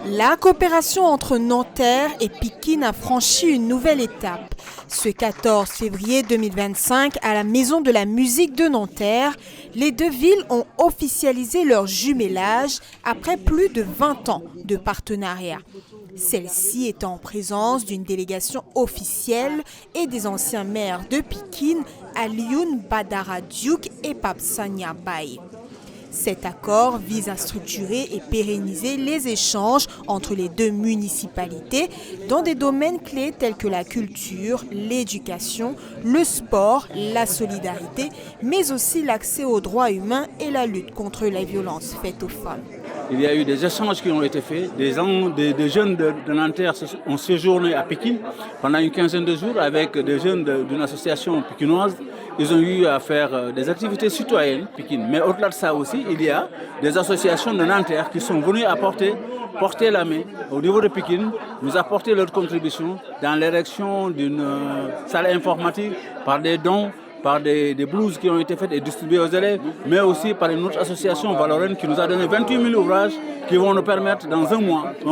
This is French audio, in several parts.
La coopération entre Nanterre et Pikine a franchi une nouvelle étape. Ce 14 février 2025, à la Maison de la musique de Nanterre, les deux villes ont officialisé leur jumellage après plus de 20 ans de partenariat. Celle-ci est en présence d'une délégation officielle et des anciens maires de Pikine, Alioune Badara Diouk et Pape Sagna Baye. Cet accord vise à structurer et pérenniser les échanges entre les deux municipalités dans des domaines clés tels que la culture, l'éducation, le sport, la solidarité, mais aussi l'accès aux droits humains et la lutte contre les violences faites aux femmes. Il y a eu des échanges qui ont été faits. Des jeunes de Nanterre ont séjourné à Pikine pendant une quinzaine de jours avec des jeunes d'une association pikinoise. Ils ont eu à faire des activités citoyennes Pikine. Mais au-delà de ça aussi, il y a des associations de Nanterre qui sont venues porter la main au niveau de Pikine, nous apporter leur contribution dans l'érection d'une salle informatique par des dons, par des blouses qui ont été faites et distribuées aux élèves, mais aussi par une autre association valorienne qui nous a donné 28 000 ouvrages qui vont nous permettre dans un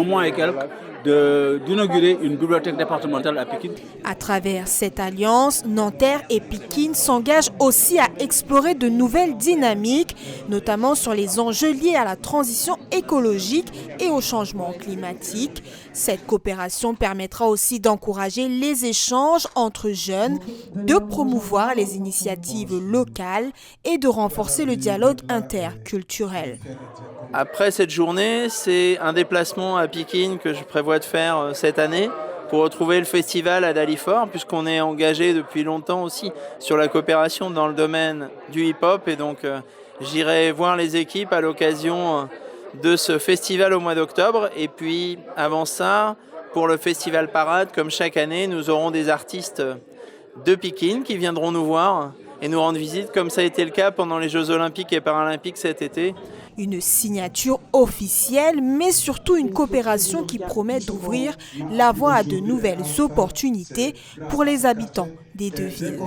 mois et quelques, d'inaugurer une bibliothèque départementale à Pikine. À travers cette alliance, Nanterre et Pikine s'engagent aussi à explorer de nouvelles dynamiques, notamment sur les enjeux liés à la transition écologique et au changement climatique. Cette coopération permettra aussi d'encourager les échanges entre jeunes, de promouvoir les initiatives locales et de renforcer le dialogue interculturel. Après cette journée, c'est un déplacement à Pikine que je prévois de faire cette année pour retrouver le festival à Dalifort, puisqu'on est engagé depuis longtemps aussi sur la coopération dans le domaine du hip-hop. Et donc j'irai voir les équipes à l'occasion de ce festival au mois d'octobre. Et puis avant ça, pour le festival Parade, comme chaque année, nous aurons des artistes de Pikine qui viendront nous voir et nous rendre visite, comme ça a été le cas pendant les Jeux Olympiques et Paralympiques cet été. Une signature officielle, mais surtout une coopération qui promet d'ouvrir la voie à de nouvelles opportunités pour les habitants des deux villes.